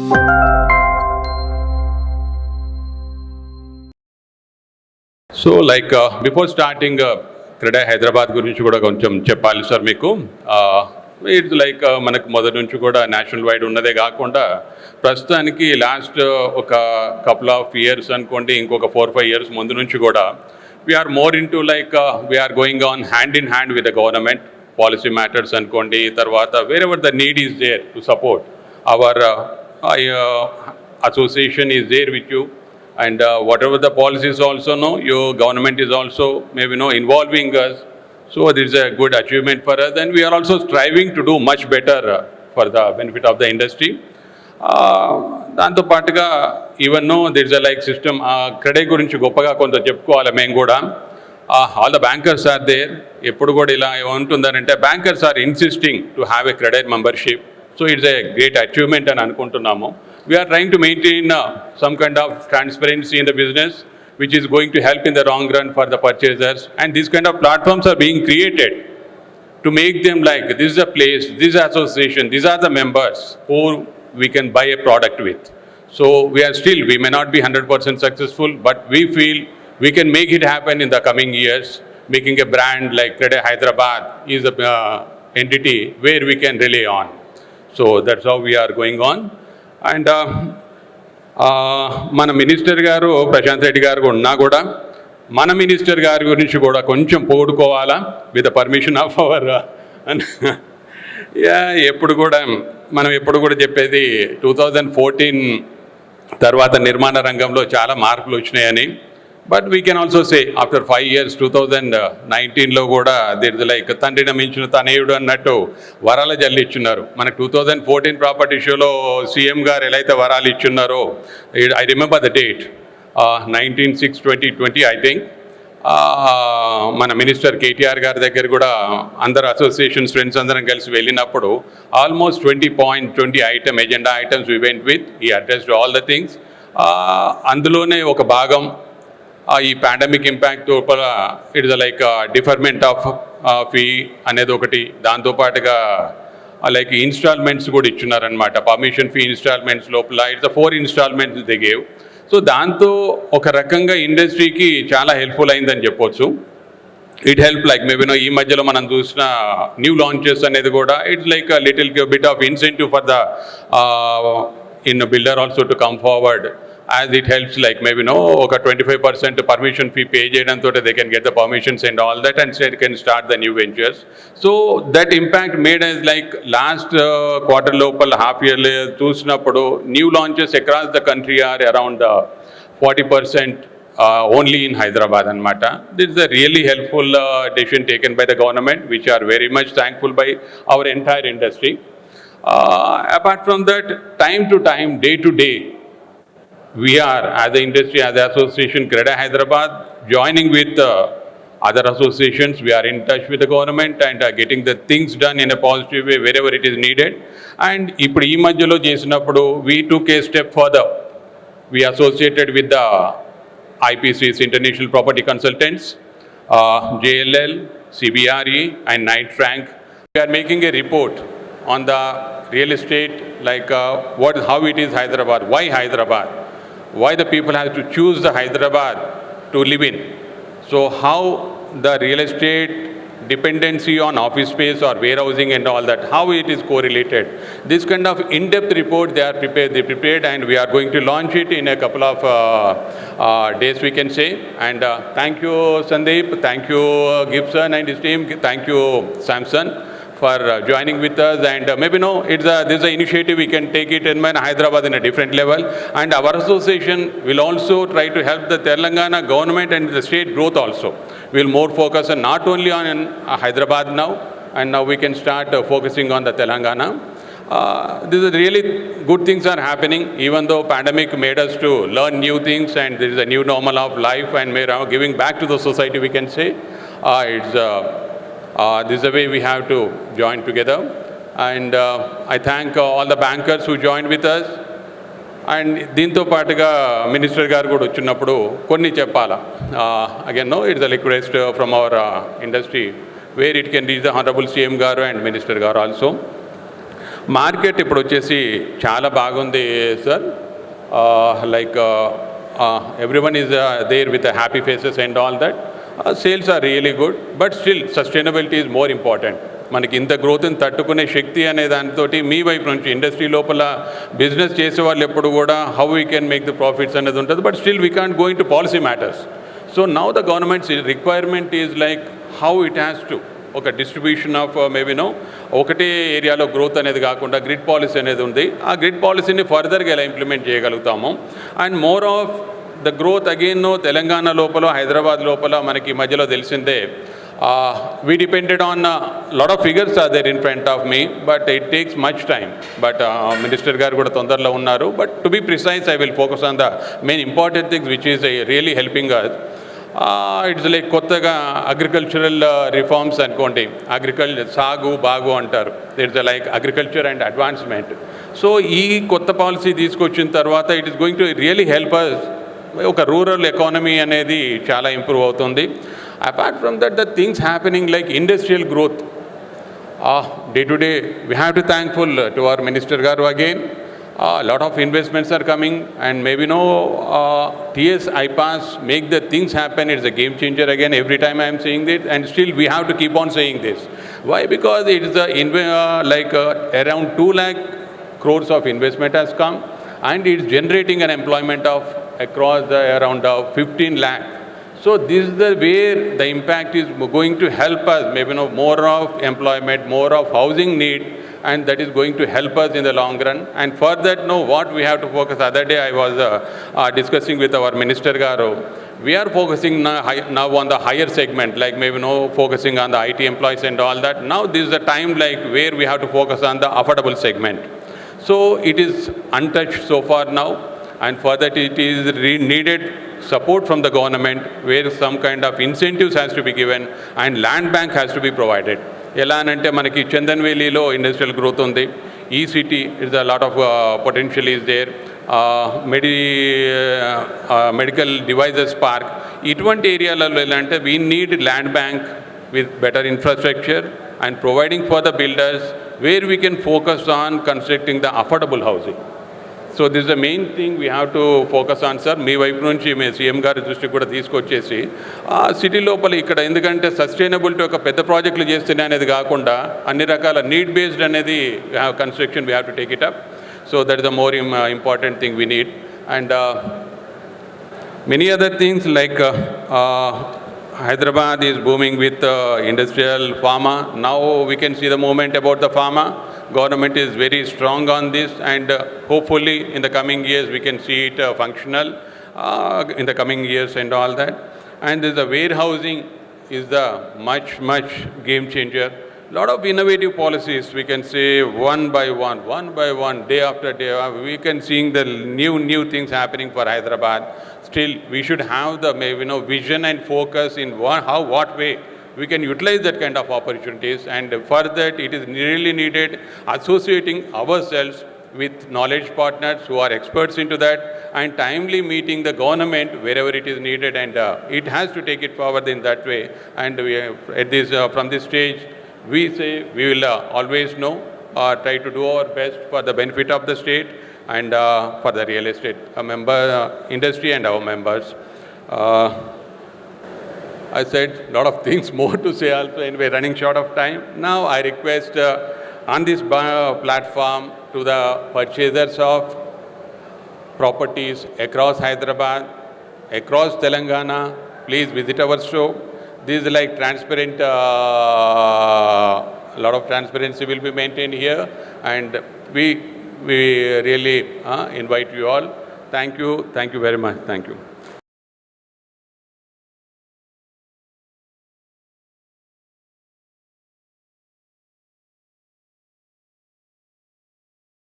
So like before starting క్రెడా Hyderabad గురించి కూడా కొంచెం చెప్పాలి సార్ మీకు. ఇట్స్ లైక్ మనకు మొదటి నుంచి కూడా నేషనల్ వైడ్ ఉన్నదే కాకుండా ప్రస్తుతానికి లాస్ట్ ఒక కపుల్ ఆఫ్ ఇయర్స్ అనుకోండి, ఇంకొక 4-5 years ముందు నుంచి కూడా we're more in to like we're going on hand in hand with the government policy matters అనుకోండి. తర్వాత wherever the need is there to support our association is there with you, and whatever the policies also your government is also maybe involving us. So this is a good achievement for us, and we are also striving to do much better for the benefit of the industry. దాంతో పాటుగా even there is a like system credit గురించి గొప్పగా కొంత చెప్పుకోవాలి మేము కూడా. All the bankers are there. ఎప్పుడు కూడా ఇలా ఉంటుందనంటే bankers are insisting to have a credit membership. So it's a great achievement అని అనుకుంటున్నాము. We are trying to maintain some kind of transparency in the business, which is going to help in the long run for the purchasers. And these kind of platforms are being created to make them like, this is a place, this is association, these are the members who we can buy a product with. So we may not be 100% successful, but we feel we can make it happen in the coming years. Making a brand like Credit Hyderabad is a entity where we can rely on. So that's how we are going on. And మన minister గారు ప్రశాంత్ రెడ్డి గారు ఉన్నా కూడా మన minister గారి గురించి కూడా కొంచెం పోగొట్టుకోవాలా with the permission of our. ఎప్పుడు కూడా చెప్పేది 2014 తర్వాత నిర్మాణ రంగంలో చాలా మార్పులు వచ్చినాయని. But we can also say after 5 years 2019లో కూడా దిర్ లైక్ తండ్రిని మించిన తనయుడు అన్నట్టు వరాల జల్లి ఇచ్చున్నారు. మనకు 2014 ప్రాపర్టీ షోలో సీఎం గారు ఎలా అయితే వరాలు ఇచ్చున్నారో, I remember the date 19/6/2020 I think. మన మినిస్టర్ కేటీఆర్ గారి దగ్గర కూడా అందరు అసోసియేషన్స్ ఫ్రెండ్స్ అందరం కలిసి వెళ్ళినప్పుడు almost 20 agenda items we went with. ఈ అడ్రస్డ్ ఆల్ ద థింగ్స్. అందులోనే ఒక భాగం ఈ పాండమిక్ ఇంపాక్ట్ లోపల it's like deferment of fee అనేది ఒకటి. దాంతోపాటుగా లైక్ ఇన్స్టాల్మెంట్స్ కూడా ఇచ్చున్నారనమాట. పర్మిషన్ ఫీ ఇన్స్టాల్మెంట్స్ లోపల it's 4 installments they gave. So దాంతో ఒక రకంగా ఇండస్ట్రీకి చాలా హెల్ప్ఫుల్ అయిందని చెప్పొచ్చు. ఇట్ హెల్ప్ లైక్ మేబీ ఈ మధ్యలో మనం చూసిన న్యూ లాంచెస్ అనేది కూడా it's like little bit of incentive for the builder also to come forward, as it helps like maybe oka 25% permission fee pay cheyadanto they can get the permissions and all that, and they can start the new ventures. So that impact made us like last quarter local half year chusinapudu new launches across the country are around 40% only in Hyderabad anamata. This is a really helpful decision taken by the government, which are very much thankful by our entire industry. Apart from that, time to time, day to day, we are as the industry, as the association Credit Hyderabad, joining with other associations. We are in touch with the government and getting the things done in a positive way wherever it is needed. And ippudu ee madhyalo chesinappudu we took a step further. We associated with the IPC's International Property Consultants, JLL, CBRE and Knight Frank. We are making a report on the real estate, like how it is Hyderabad, why Hyderabad, why the people have to choose the Hyderabad to live in. So how the real estate dependency on office space or warehousing and all that, how it is correlated. This kind of in-depth report they prepared, and we are going to launch it in a couple of days, we can say. And thank you Sandeep, thank you Gibson and his team, thank you Samson for joining with us. And maybe this is an initiative we can take it in Hyderabad in a different level, and our association will also try to help the Telangana government and the state growth also. We will more focus on not only on Hyderabad now, and now we can start focusing on the Telangana. This is really good things are happening, even though pandemic made us to learn new things, and there is a new normal of life, and we are giving back to the society, we can say. This is the way we have to join together. And I thank all the bankers who joined with us. And దీంతో పాటుగా minister గారు కూడా వచ్చినప్పుడు కొన్ని చెప్పాలా. Again, it's a request from our industry where it can reach the Honorable CM garu and Minister garu also. Market ఇప్పుడు వచ్చేసి చాలా బాగుంది sir. Like everyone is there with happy faces and all that. Sales are really good, but still sustainability is more important. మనకి ఇంత గ్రోత్ని తట్టుకునే శక్తి అనే దానితోటి మీ వైపు నుంచి ఇండస్ట్రీ లోపల బిజినెస్ చేసే వాళ్ళు ఎప్పుడు కూడా how we can make the profits అనేది ఉంటుంది, but still we can't go in to policy matters. So now the governments requirement is like how it has to ఒక డిస్ట్రిబ్యూషన్ ఆఫ్ మేబీనో ఒకటే ఏరియాలో గ్రోత్ అనేది కాకుండా గ్రిడ్ పాలసీ అనేది ఉంది. ఆ గ్రిడ్ పాలసీని ఫర్దర్గా ఎలా ఇంప్లిమెంట్ చేయగలుగుతాము. And more of the growth again Telangana లోపల హైదరాబాద్ లోపల మనకి మధ్యలో తెలిసిందే we depended on lot of figures are there in front of me, but it takes much time. But Minister garu kuda tondarlo unnaru, but to be precise I will focus on the main important things which is really helping us. It's like kottaga agricultural reforms అనుకోండి, agriculture సాగు బాగు అంటారు. It's like agriculture and advancement. So ఈ కొత్త policy తీసుకొచ్చిన తర్వాత it is going to really help us. ఒక rural economy అనేది చాలా ఇంప్రూవ్ అవుతుంది. Apart from that, the things happening like industrial growth, day to day, we have to thankful to our Minister Garu again. A lot of investments are coming, and maybe TS IPAS make the things happen. It's a game changer again. Every time I am saying this, and still we have to keep on saying this. Why? Because it is around 2 lakh crores of investment has come, and it's generating an employment of across the around 15 lakh. So this is the where the impact is going to help us, maybe more of employment, more of housing need, and that is going to help us in the long run. And for that, what we have to focus. Other day I was discussing with our Minister Garu. We are focusing now on the higher segment, like maybe focusing on the IT employees and all that. Now this is the time like where we have to focus on the affordable segment. So it is untouched so far now, and for that it is needed support from the government, where some kind of incentives has to be given and land bank has to be provided. ఎలా అంటే మనకి చందన్వేలిలో industrial growth ఉంది. ఈ city is a lot of potential is there. Medical devices park, ఇటువంటి ఏరియాలలో ఎలా అంటే we need land bank with better infrastructure and providing for the builders where we can focus on constructing the affordable housing. So this is the main thing we have to focus on, sir. మీ వైపు నుంచి మీ CM గారి దృష్టికి కూడా తీసుకొచ్చేసి city లోపల ఇక్కడ ఎందుకంటే sustainability ఒక పెద్ద ప్రాజెక్టులు చేస్తేనే అనేది కాకుండా అన్ని రకాల నీడ్ బేస్డ్ అనేది construction we have to take it up. So that is the more important thing we need. And many other things like Hyderabad is booming with industrial pharma. Now we can see the movement about the pharma. Government is very strong on this, and hopefully in the coming years we can see it functional in the coming years and all that. And the warehousing is the much game changer. Lot of innovative policies we can say one by one, day after day, we can seeing the new things happening for Hyderabad. Still we should have the vision and focus in what way we can utilize that kind of opportunities, and for that it is really needed associating ourselves with knowledge partners who are experts into that, and timely meeting the government wherever it is needed, and it has to take it forward in that way. And we at this from this stage we say we will always try to do our best for the benefit of the state and for the real estate member industry and our members. I said a lot of things more to say also, and we're running short of time. Now I request on this platform to the purchasers of properties across Hyderabad, across Telangana, please visit our show. This is like transparent, a lot of transparency will be maintained here, and we really invite you all. Thank you very much. Thank you.